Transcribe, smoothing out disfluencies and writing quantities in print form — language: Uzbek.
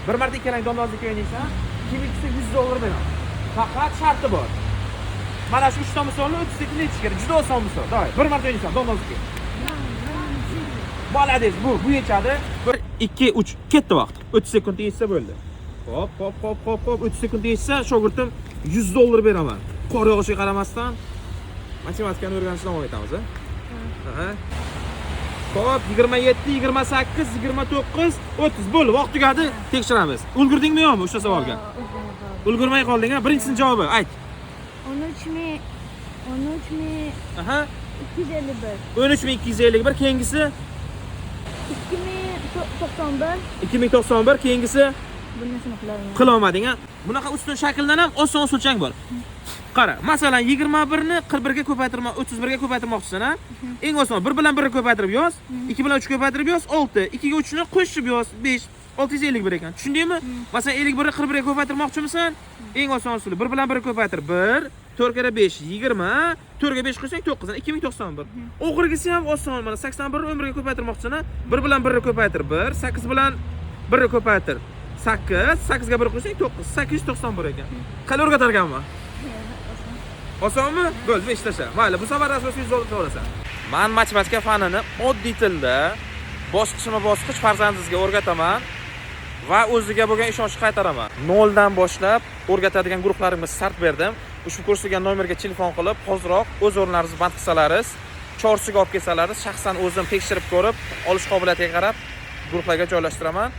Bir marta ikkalang domlozlikka o'ynaysan, kim ikkisi $100 beraman. Faqat sharti bor. Mana shu 3 ta misolni 30 sekund aytish kerak. Juda oson misol. Davay, bir marta o'ynaysan domlozlikka. Bolades, bu yechadi. 1 2 3 ketdi vaqt. 30 sekund yetsa bo'ldi. Hop 30 sekund yetsa shogirdim $100 beraman. Qor yog'ishiga qaramasdan matematikani o'rganishni davom etamiz, ha? Hop, 27, 28, 29, 30 bo'ldi. Vaqt tugadi. Tekshiramiz. Ulgurdingmi yo'qmi o'sha savolga? Ulgurmay qolding, ha? Birinchisining javobi ayt. 13 Aha. 251. 13251, keyingisi 2091. 2091, keyingisi Bunisini qilaman. qila olmading, ha? Bunaqa ustun shakldan ham oson usulchang bor. Qara, masalan 21 ni 41 ga ko'paytirmoq, 31 ga ko'paytirmoqchisan, ha? Eng oson 1 bilan 1 ni ko'paytirib yoz, 2 bilan 3 ko'paytirib yoz, 6, 2 ga 3 ni qo'shib yoz, 5, 651 ekan. Tushundingmi? Masalan 51 ni 41 ga ko'paytirmoqchimisan? Eng oson usuli 1 bilan 1 ni ko'paytir 1, 4 kere 5 20, 4 ga 5 qo'shsang 9, 2091. Oxirgisi ham oson. Mana 81 ni 11 ga ko'paytirmoqchisan, ha? 1 bilan 1 ni ko'paytir 1, 8 bilan 1 ni ko'paytir 8, 8 ga 1 qo'shsang 9, 891 ekan. Qani o'rgatarganman? Osonmi? Bo'ldi, ishlasha. Mayli, bu safar asosiy $100 to'lasan. Men matematika fanini oddiy tilda bosqichma-bosqich farzandingizga o'rgataman va o'ziga bo'lgan ishonchni qaytaraman. 0 dan boshlab o'rgatadigan guruhlarimga start berdim. Ushbu ko'rsatilgan nomerga telefon qilib, hozirroq o'z o'rningizni band qilsalaringiz, chorsiga olib kelsalaringiz, shaxsan o'zim tekshirib ko'rib, olish qobiliyatiga qarab guruhlarga joylashtiraman.